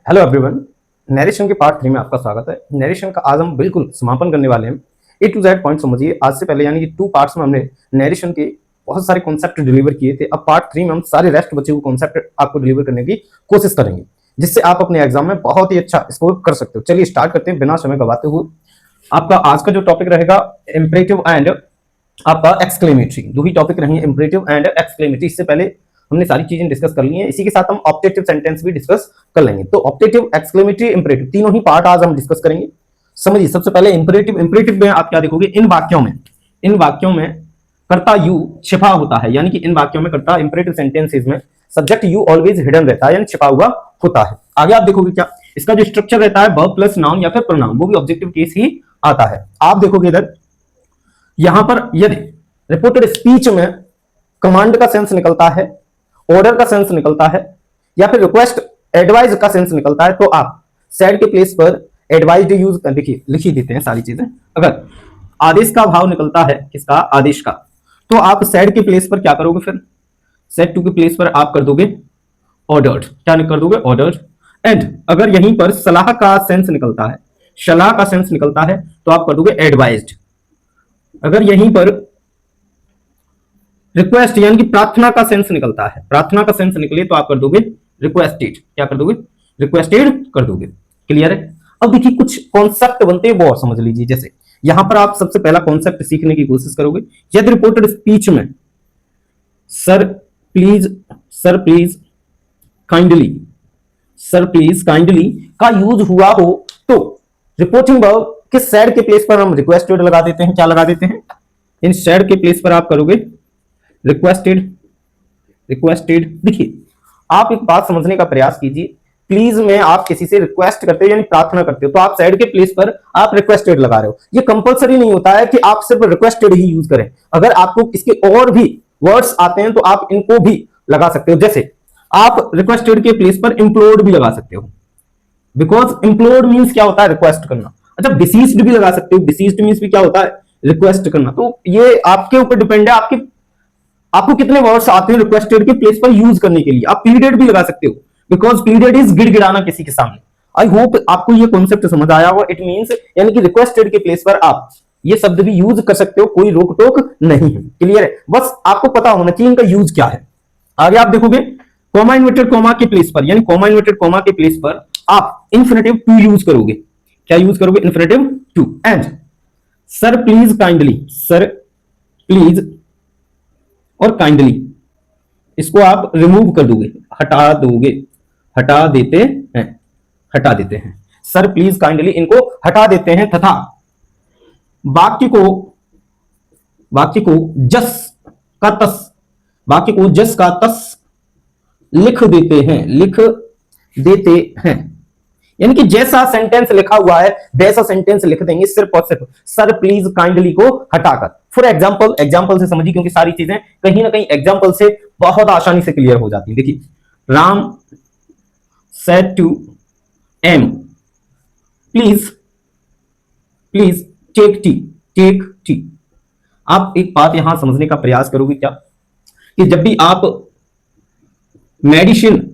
Hello everyone. Narration के part 3 में आपका स्वागत है। नरेशन का आज हम बिल्कुल समापन करने वाले हैं। ए टू जेड पॉइंट समझिए। आज से पहले यानी कि 2 पार्ट्स में हमने नरेशन के बहुत सारे कॉन्सेप्ट डिलीवर किए थे। अब पार्ट 3 में हम सारे रेस्ट बचे हुए कॉन्सेप्ट आपको डिलीवर करने की कोशिश करेंगे, जिससे आप अपने एग्जाम में बहुत ही अच्छा स्कोर कर सकते हो। चलिए स्टार्ट करते हैं बिना समय गवाते हुए। आपका आज का जो टॉपिक रहेगा इंपरेटिव एंड आपका एक्सक्लेमेटरी। दो ही टॉपिक रहेंगे, इंपरेटिव एंड एक्सक्लेमेटरी। इससे पहले हमने सारी चीजें डिस्कस कर ली हैं। इसी के साथ हम ऑब्जेक्टिव सेंटेंस भी डिस्कस कर लेंगे। तो ऑब्जेक्टिव, एक्सक्लेमेटरी, इंपरेटिव तीनों ही पार्ट आज हम डिस्कस करेंगे। समझिए, सबसे पहले इंपरेटिव। इंपरेटिव में आप क्या देखोगे, इन वाक्यों में कर्ता यू छिपा होता है, यानी कि इन वाक्यों में कर्ता इंपरेटिव सेंटेंसेस में सब्जेक्ट यू ऑलवेज हिडन रहता है, यानी छिपा हुआ होता है। आगे आप देखोगे क्या, इसका जो स्ट्रक्चर रहता है वर्ब प्लस नाउन या फिर प्रोनाउन, वो भी ऑब्जेक्टिव केस ही आता है। आप देखोगे इधर, यहां पर यदि रिपोर्टेड स्पीच में कमांड का सेंस निकलता है, ऑर्डर का सेंस निकलता है, या फिर रिक्वेस्ट एडवाइस का सेंस निकलता है, तो आप सेड के प्लेस पर एडवाइज यूज देखिए लिखी देते हैं सारी चीजें। अगर आदेश का भाव निकलता है, किसका, आदेश का, तो आप सेड के प्लेस पर क्या करोगे, फिर सेड टू के प्लेस पर आप कर दोगे ऑर्डर्ड। क्या कर दोगे, ऑर्डर्ड। एंड अगर यहीं पर सलाह का सेंस निकलता है, सलाह का सेंस निकलता है, तो आप कर दोगे एडवाइज्ड। अगर यहीं पर रिक्वेस्ट यानी कि प्रार्थना का सेंस निकलता है, प्रार्थना का सेंस निकले, तो आप कर दोगे रिक्वेस्टेड। क्या कर दोगे, रिक्वेस्टेड कर दोगे। क्लियर है। अब देखिए कुछ कॉन्सेप्ट बनते हैं, वो और समझ लीजिए। जैसे यहां पर आप सबसे पहला कॉन्सेप्ट सीखने की कोशिश करोगे। यदि रिपोर्टेड स्पीच में sir please kindly, sir please kindly का यूज हुआ हो, तो रिपोर्टिंग वर्ब के सैड के प्लेस पर हम रिक्वेस्टेड लगा देते हैं। क्या लगा देते हैं, इन सैड के प्लेस पर आप करोगे रिक्वेस्टेड। देखिए, आप एक बात समझने का प्रयास कीजिए। प्लीज में आप किसी से रिक्वेस्ट करते हो यानी प्रार्थना करते हो, तो आप साइड के प्लेस पर आप रिक्वेस्टेड लगा रहे हो। ये कंपलसरी नहीं होता है कि आप सिर्फ रिक्वेस्टेड ही यूज करें। अगर आपको इसके और भी वर्ड्स आते हैं तो आप इनको भी लगा सकते हो। जैसे आप रिक्वेस्टेड के प्लेस पर इम्प्लोर्ड भी लगा सकते हो, बिकॉज इम्प्लोर्ड मीन्स क्या होता है, रिक्वेस्ट करना। अच्छा, डिसीज्ड भी लगा सकते हो, डिसीज्ड मीन्स भी क्या होता है, रिक्वेस्ट करना। तो ये आपके ऊपर डिपेंड है, आपको कितने वर्ड्स आते हैं रिक्वेस्टेड के प्लेस पर यूज करने के लिए। आप पीरियड भी लगा सकते हो, बिकॉज पीरियड इज गिड़गिड़ाना किसी के सामने। आई होप आपको ये कॉन्सेप्ट समझ आया होगा। इट मींस यानी कि रिक्वेस्टेड के प्लेस पर आप ये शब्द भी यूज कर सकते हो, कोई रोक टोक नहीं है। क्लियर है, बस आपको पता होना चाहिए इनका यूज क्या है। आगे आप देखोगे कॉमा इन्वर्टेड कॉमा के प्लेस पर, यानी कॉमा इन्वर्टेड कॉमा के प्लेस पर आप इन्फिनेटिव टू यूज करोगे। क्या यूज करोगे, infinitive to. And sir please kindly, sir please और काइंडली, इसको आप रिमूव कर दोगे, हटा दोगे, हटा देते हैं, हटा देते हैं। सर प्लीज काइंडली इनको हटा देते हैं, तथा वाक्य को जस का तस, वाक्य को जस का तस लिख देते हैं, लिख देते हैं। यानी कि जैसा सेंटेंस लिखा हुआ है वैसा सेंटेंस लिख देंगे, सिर्फ और सिर्फ सर प्लीज काइंडली को हटाकर। फॉर एग्जांपल से समझिए, क्योंकि सारी चीजें कहीं ना कहीं एग्जांपल से बहुत आसानी से क्लियर हो जाती है। देखिए, Ram said to him please take tea. आप एक बात यहां समझने का प्रयास करोगे क्या, कि जब भी आप मेडिसिन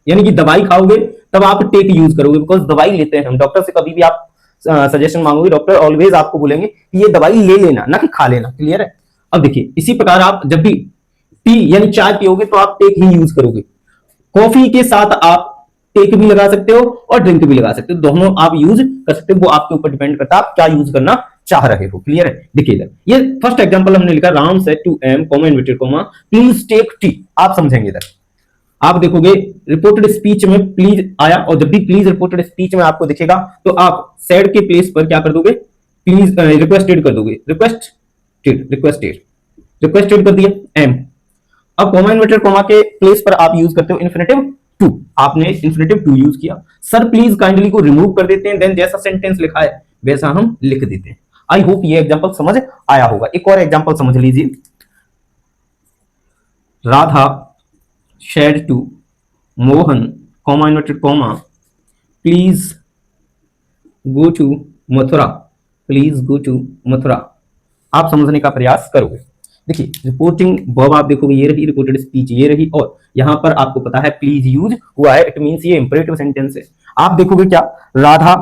यानी कि दवाई खाओगे तब आप टेक यूज करोगे, बिकॉज दवाई लेते हैं हम। डॉक्टर से कभी भी आप सजेशन मांगोगे, डॉक्टर ऑलवेज आपको बोलेंगे कि ये दवाई ले लेना, ना कि खा लेना। क्लियर है। अब देखिए, इसी प्रकार आप जब भी टी यानी चाय पियोगे तो आप टेक ही यूज करोगे। कॉफी के साथ आप टेक भी लगा सकते हो और ड्रिंक भी लगा सकते हो, दोनों आप यूज कर सकते हो। वो आपके ऊपर डिपेंड करता है आप क्या यूज करना चाह रहे हो। क्लियर है। देखिए इधर ये फर्स्ट एग्जांपल हमने लिखा, Ram said to him comma inverted comma please take tea. आप समझेंगे इधर, आप देखोगे रिपोर्टेड स्पीच में प्लीज आया, और जब भी प्लीज रिपोर्टेड स्पीच में आपको दिखेगा तो आप सेड के प्लेस पर क्या कर दोगे, प्लीज रिक्वेस्टेड कर दोगे, रिक्वेस्टेड कर दिया एम। अब कॉमा इन्वर्टेड कॉमा के प्लेस पर आप यूज करते हो इन्फिनेटिव टू, आपने इन्फिनेटिव टू यूज किया। सर प्लीज काइंडली को रिमूव कर देते हैं, देन जैसा सेंटेंस लिखा है वैसा हम लिख देते हैं। आई होप ये एग्जांपल समझ आया होगा। एक और एग्जांपल समझ लीजिए, Radha shared to Mohan, comma inverted comma, please go to Mathura, आप समझने का प्रयास करोगे। देखिए रिपोर्टिंग वर्ब आप देखोगे ये रही, रिपोर्टेड स्पीच ये रही, और यहां पर आपको पता है प्लीज यूज हुआ है, इट मींस ये इंपरेटिव सेंटेंस है। आप देखोगे क्या, राधा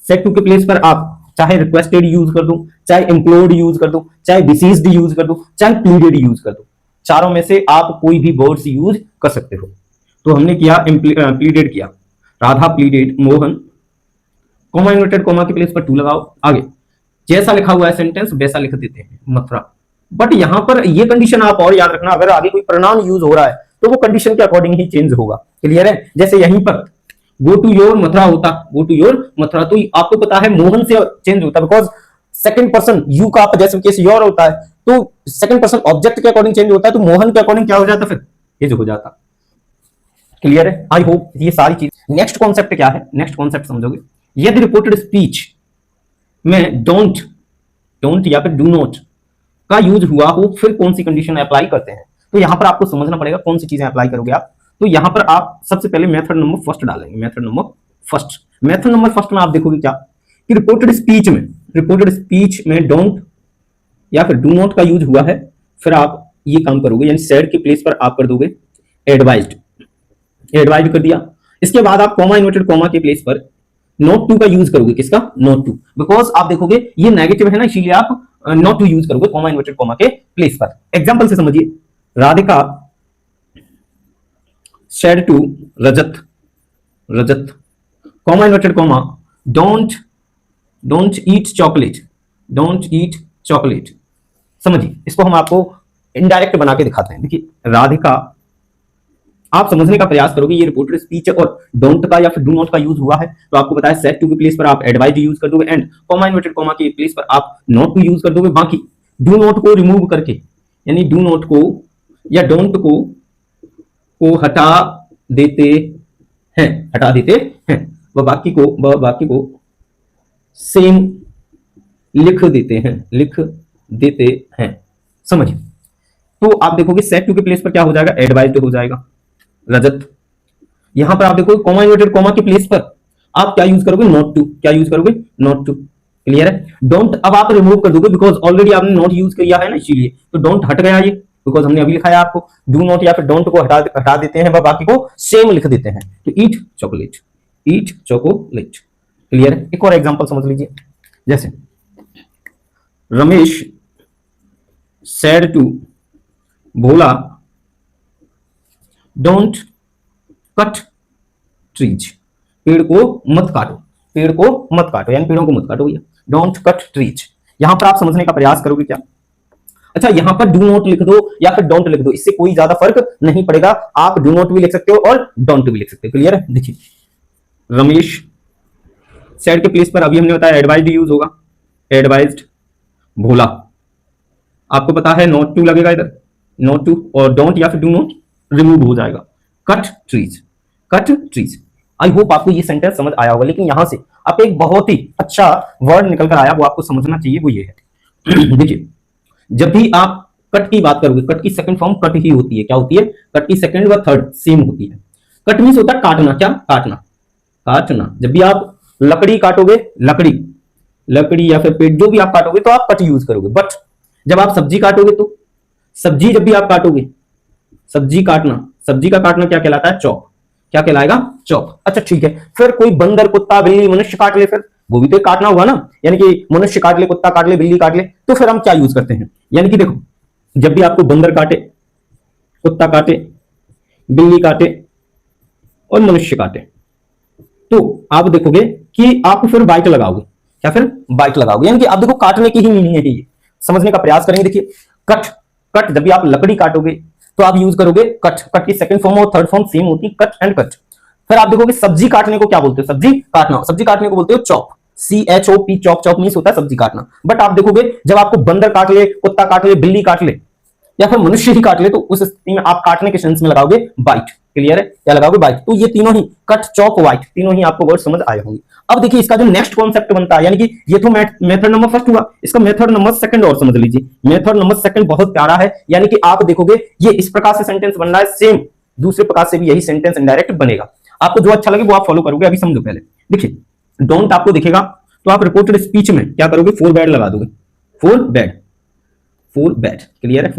सेड टू के प्लेस पर आप चाहे रिक्वेस्टेड यूज कर दो, चाहे इम्प्लोर्ड यूज कर दो, चाहे डिसीज्ड यूज कर दो, चाहे प्लीडेड यूज कर दो, चारों में से आप कोई भी वर्ड्स यूज कर सकते हो। तो हमने किया प्लीडेड किया, Radha pleaded Mohan, comma inverted comma के प्लेस पर टू लगाओ, आगे जैसा लिखा हुआ है सेंटेंस वैसा लिख देते हैं मथुरा। बट यहां पर ये कंडीशन आप और याद रखना, अगर आगे कोई प्रोनाउन यूज हो रहा है तो वो कंडीशन के अकॉर्डिंग ही चेंज होगा। क्लियर है? जैसे यहीं पर गो टू योर मथुरा होता, गो टू योर मथुरा, तो आपको पता है मोहन से चेंज होता, बिकॉज सेकंड पर्सन यू का जैसे केस योर होता है तो सेकंड पर्सन ऑब्जेक्ट के अकॉर्डिंग चेंज होता है, तो मोहन के अकॉर्डिंग क्या हो जाता, फिर ये जो हो जाता। क्लियर है? आई होप ये सारी चीज। नेक्स्ट कॉन्सेप्ट क्या है, नेक्स्ट कॉन्सेप्ट समझोगे, यदि रिपोर्टेड स्पीच में डोंट डोंट या फिर डू नॉट का यूज हुआ हो, फिर कौन सी कंडीशन अप्लाई करते हैं। तो यहां पर आपको समझना पड़ेगा कौन सी चीजें अप्लाई करोगे आप। तो यहां पर आप सबसे पहले मेथड नंबर फर्स्ट डालेंगे, method number first. Method number first में आप देखोगे क्या कि रिपोर्टेड स्पीच में डोंट या फिर डू नॉट का यूज हुआ है, फिर आप ये काम करोगे, यानी सेड के प्लेस पर आप कर दोगे एडवाइज्ड, एडवाइज कर दिया। इसके बाद आप कॉमा इन्वर्टेड कॉमा के प्लेस पर नॉट टू का यूज करोगे, किसका, नॉट टू, बिकॉज आप देखोगे ये नेगेटिव है ना, इसीलिए आप नॉट टू यूज करोगे कॉमा इन्वर्टेड कॉमा के प्लेस पर। एग्जांपल से समझिए, Radhika said to Rajat, Rajat comma inverted comma don't eat chocolate, don't eat chocolate. समझिए, इसको हम आपको इनडायरेक्ट बना के दिखाते हैं। देखिए राधिका, आप समझने का प्रयास करोगे ये रिपोर्टेड स्पीच और डोंट का या फिर डू नॉट का यूज हुआ है, तो आपको पता है सेड टू के प्लेस पर आप एडवाइज यूज कर दोगे एंड कॉमा इन्वर्टेड कॉमा के प्लेस पर आप नॉट टू यूज कर दोगे। बाकी डू नॉट को रिमूव करके, यानी डू नॉट को या डोंट को हटा देते हैं, हटा देते हैं, वह बाकी को सेम लिख देते हैं, लिख देते हैं। समझिए, तो आप देखोगे सेड टू के प्लेस पर क्या हो जाएगा, एडवाइज्ड हो जाएगा रजत। यहां पर आप देखोगे कॉमा इन्वर्टेड कॉमा के प्लेस पर आप क्या यूज करोगे, नॉट टू, क्या यूज करोगे, नॉट टू। क्लियर है? डोंट अब आप रिमूव कर दोगे, बिकॉज ऑलरेडी आपने नॉट यूज किया है ना, इसीलिए तो डोंट हट गया ये, बिकॉज हमने अभी लिखा है आपको। डू नॉट या फिर डोंट को हटा देते हैं, बाकी को सेम लिख देते हैं, तो eat chocolate, eat chocolate. Clear है? एक और एग्जांपल समझ लीजिए, जैसे Ramesh said to Bhola don't cut trees, पेड़ को मत काटो, पेड़ को मत काटो, यानी पेड़ों को मत काटो भैया, डोंट कट ट्रीज। यहां पर आप समझने का प्रयास करोगे क्या, अच्छा यहां पर डू नॉट लिख दो या फिर डोंट लिख दो, इससे कोई ज्यादा फर्क नहीं पड़ेगा, आप डू नॉट भी लिख सकते हो और डोंट भी लिख सकते हो। क्लियर है? देखिए रमेश सेड के प्लेस पर अभी हमने बताया एडवाइज्ड यूज होगा, एडवाइज्ड भोला, आपको पता है नॉट टू लगेगा इधर, नॉट टू, और डोंट या फिर डू नॉट रिमूव हो जाएगा, cut trees, cut trees. I hope आपको ये सेंटेंस समझ आया होगा, लेकिन यहां से आप एक बहुत ही अच्छा वर्ड निकल कर आया, वो आपको समझना चाहिए, वो ये है देखिए जब भी आप कट की बात करोगे, कट की सेकंड फॉर्म कट ही होती है, क्या होती है, कट की सेकंड व थर्ड सेम होती है। कट मींस होता है काटना, क्या, काटना, काटना। जब भी आप लकड़ी काटोगे, लकड़ी या फिर पेड़ जो भी आप काटोगे तो आप कट यूज करोगे। बट जब आप सब्जी काटोगे, तो सब्जी जब भी आप काटोगे, सब्जी काटना, सब्जी का काटना क्या कहलाता है, चॉप, क्या कहलाएगा, चॉप। अच्छा ठीक है, फिर कोई बंदर, कुत्ता, बिल्ली, मनुष्य काट ले, फिर वो भी तो काटना हुआ ना, यानी कि मनुष्य काट ले, कुत्ता काट ले, बिल्ली काट ले, तो फिर हम क्या यूज करते हैं, यानी कि देखो जब भी आपको बंदर काटे, कुत्ता काटे, बिल्ली काटे और मनुष्य काटे, तो आप देखोगे कि आप फिर बाइट लगाओगे, क्या, फिर बाइट लगाओगे, यानी कि आप देखो काटने की ही मीनिंग है ये, समझने का प्रयास करेंगे। देखिए कट, कट जब भी आप लकड़ी काटोगे तो आप यूज करोगे कट, कट की सेकंड फॉर्म और थर्ड फॉर्म सेम होती है, कट एंड कट। फिर आप देखोगे सब्जी काटने को क्या बोलते हो, सब्जी काटना, सब्जी काटने को बोलते हो chop, CHOP, chop, chop means होता है सब्जी काटना। बट आप देखोगे जब आपको बंदर काट ले, कुत्ता काट ले, बिल्ली काट ले या फिर मनुष्य ही काट ले, तो उस स्थिति में आप काटने के सेंस में लगाओगे बाइट। क्लियर है? क्या लगाओगे, बाइट। तो ये तीनों ही कट, चॉप, वाइट, तीनों ही आपको वर्ड समझ आए होंगे। अब देखिए इसका जो नेक्स्ट कॉन्सेप्ट बनता है, यानी कि ये तो मेथड नंबर फर्स्ट हुआ, इसका मेथड नंबर सेकंड और समझ लीजिए। मेथड नंबर सेकंड बहुत प्यारा है, यानी कि आप देखोगे ये इस प्रकार से सेंटेंस बन रहा है, सेम दूसरे प्रकार से भी यही सेंटेंस इनडायरेक्ट बनेगा। आपको जो अच्छा लगे वो आप फॉलो करोगे। अभी समझो पहले, देखिए डोंट आपको दिखेगा तो आप रिपोर्टेड स्पीच में क्या करोगे, फॉर बेड लगा दोगे, for bed, for bad, clear है,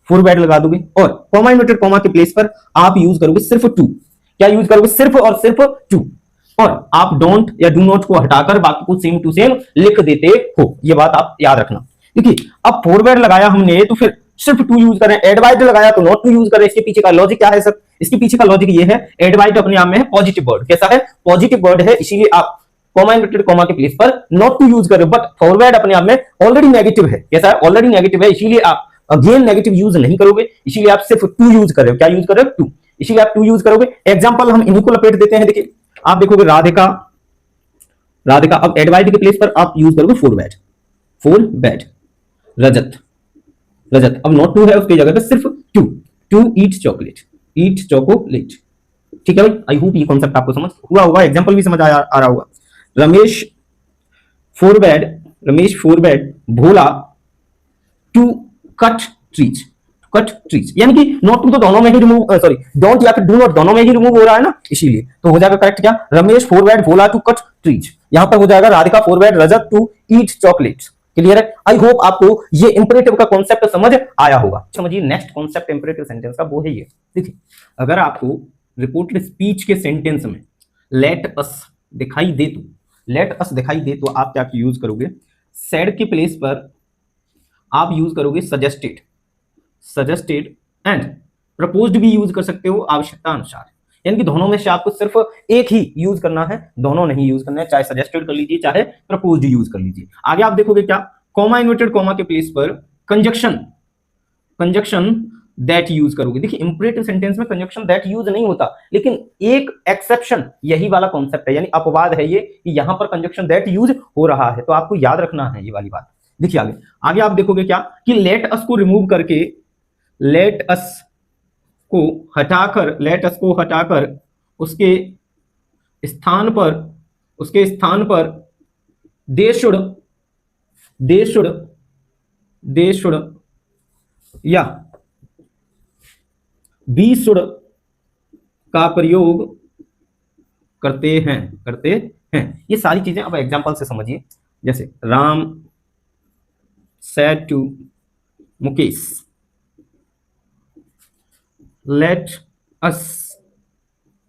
फॉर बैड लगा दोगे और कॉमा इन्वर्टेड कॉमा के प्लेस पर आप यूज करोगे सिर्फ टू, क्या यूज करोगे, सिर्फ और सिर्फ टू, और आप डोंट या डू नॉट को हटाकर बाकी को सेम टू सेम लिख देते हो, ये बात आप याद रखना। देखिए अब फॉर बैड लगाया हमने तो फिर सिर्फ टू यूज करें, एडवाइड लगाया तो नॉट टू यूज करें, इसके पीछे का लॉजिक क्या है सर, इसके पीछे का लॉजिक ये है, एडवाइड अपने आप में है पॉजिटिव वर्ड, कैसा है, पॉजिटिव वर्ड है, इसीलिए आप कॉमा इन्वर्टेड कॉमा के प्लेस पर नॉट टू यूज करें, बट फॉरवर्ड अपने आप में ऑलरेडी नेगेटिव है, कैसा है, ऑलरेडी नेगेटिव है, इसीलिए आप अगेन नेगेटिव यूज नहीं करोगे, इसीलिए आप सिर्फ टू यूज कर रहे हो, क्या यूज कर रहे हो, टू, इसीलिए आप टू यूज करोगे। एग्जांपल हम इन्हीं को लपेट देते हैं, देखिए आप देखोगे राधिका, राधिका, अब एडवाइड के प्लेस पर आप यूज करोगे forward, forbade, Rajat, Rajat, अब नॉट टू है उसकी जगह पे सिर्फ to, to eat chocolate, eat chocolate, ठीक है भाई, आई होप ये कॉन्सेप्ट आपको समझ हुआ होगा, एग्जांपल भी समझ आ रहा होगा। Ramesh forward, Ramesh forward Bhola to cut trees, cut trees, यानी कि नॉट टू तो दोनों में ही रिमूव, सॉरी डोंट या फिर डू नॉट दोनों में ही रिमूव हो रहा है ना, इसीलिए तो हो जाएगा करेक्ट क्या, Ramesh forward Bhola to cut trees, यहां पर हो जाएगा Radhika forward Rajat to eat chocolates, clear है। आई होप आपको ये इंपरेटिव का कॉन्सेप्ट समझ आया होगा। समझिए नेक्स्ट कॉन्सेप्ट इंपरेटिव सेंटेंस का, वो है ये, देखिए अगर आपको रिपोर्टेड स्पीच के सेंटेंस में लेट अस दिखाई दे तो, लेट अस दिखाई दे तो आप क्या यूज करोगे, सेड के प्लेस पर आप यूज करोगे सजेस्टेड, सजेस्टेड एंड प्रपोज्ड भी यूज कर सकते हो आवश्यकता अनुसार, यानी कि दोनों में से आपको सिर्फ एक ही यूज करना है, दोनों नहीं यूज करना है, चाहे सजेस्टेड कर लीजिए चाहे प्रपोज्ड यूज कर लीजिए। आगे आप देखोगे क्या, कॉमा इन्वर्टेड कॉमा के प्लेस पर कंजक्शन, कंजक्शन दैट यूज करोगे। देखिए इंपरेटिव सेंटेंस में कंजक्शन दैट यूज नहीं होता, लेकिन एक एक्सेप्शन यही वाला कॉन्सेप्ट है, यानी अपवाद है ये कि यहां पर कंजक्शन दैट यूज हो रहा है, तो आपको याद रखना है ये वाली बात। देखिए आगे, आगे आप देखोगे क्या कि लेट अस को रिमूव करके, लेट अस को हटाकर, लेट अस को हटाकर उसके स्थान पर, उसके स्थान पर they should, they should, they should या बी शुड का प्रयोग करते हैं, करते हैं, ये सारी चीजें अब एग्जांपल से समझिए। जैसे Ram said to Mukesh let us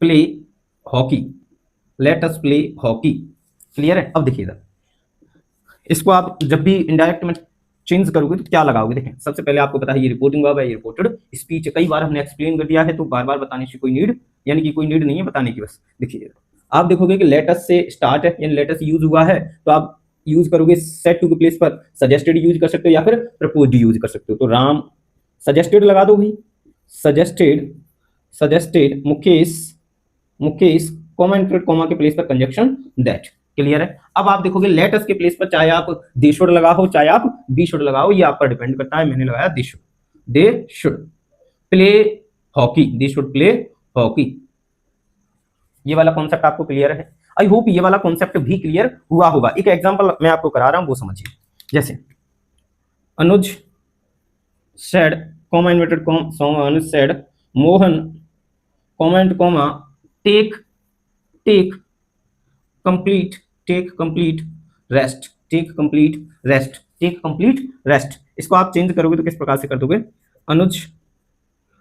play hockey, let us play hockey, clear है। अब देखिएगा इसको आप जब भी इनडायरेक्ट में चेंज करोगे तो क्या लगाओगे, देखें सबसे पहले आपको पता है ये रिपोर्टिंग वर्ब है, ये रिपोर्टेड स्पीच, कई बार हमने एक्सप्लेन कर दिया है तो बार बार बताने की कोई नीड, यानी कि कोई नीड नहीं है बताने की, बस देखिए आप देखोगे कि लेट अस से स्टार्ट है, यानी लेट अस यूज हुआ है तो आप यूज करोगे सेड टू के प्लेस पर सजेस्टेड यूज कर सकते हो या फिर प्रपोज्ड यूज कर सकते हो, तो राम सजेस्टेड लगा दो भाई, suggested, suggested Mukesh, Mukesh comma inverted comma के प्लेस पर कंजक्शन दैट, क्लियर है। अब आप देखोगे लेट अस के प्लेस पर चाहे आप दे शुड लगाओ चाहे आप बी शुड लगाओ, ये आप पर डिपेंड करता है, मैंने लगाया they should, they should play hockey, they should play hockey, ये वाला कॉन्सेप्ट आपको क्लियर है। आई होप ये वाला कॉन्सेप्ट भी क्लियर हुआ होगा। एक एग्जांपल मैं आपको करा रहा हूं वो समझिए, जैसे Anuj said comma inverted comma, Anuj said Mohan comment comma take, take complete, take complete rest, take complete rest, take complete rest, इसको आप चेंज करोगे तो किस प्रकार से कर दोगे, अनुज,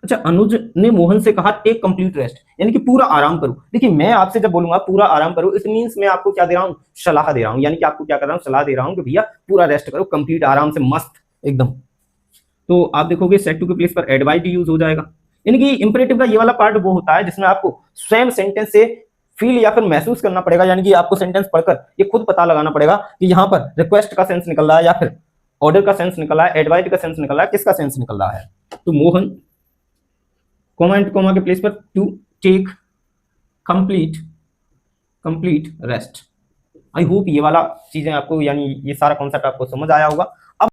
अच्छा अनुज ने मोहन से कहा टेक कंप्लीट रेस्ट, यानी कि पूरा आराम करो। देखिए मैं आपसे जब बोलूंगा पूरा आराम करो, इट मींस मैं आपको क्या दे रहा हूं, सलाह दे रहा हूं, यानी कि आपको क्या कर रहा हूं, सलाह दे रहा हूं कि भैया पूरा रेस्ट करो, कंप्लीट आराम से मस्त एकदम। तो आप देखोगे सेड टू के प्लेस पर एडवाइड यूज हो जाएगा, यानी कि इंपरेटिव का ये वाला पार्ट वो होता है जिसमें आपको स्वयं सेंटेंस से फील या फिर महसूस करना पड़ेगा, यानी कि आपको सेंटेंस पढ़कर ये खुद पता लगाना पड़ेगा कि यहाँ पर रिक्वेस्ट का सेंस निकल रहा है या फिर ऑर्डर का सेंस निकल रहा है, एडवाइस का सेंस निकल रहा है, किसका सेंस निकल रहा है। तो मोहन कॉमा एंड कॉमा के प्लेस पर to take complete, complete rest. I hope ये वाला चीजें आपको, यानी ये सारा कॉन्सेप्ट आपको समझ आया होगा।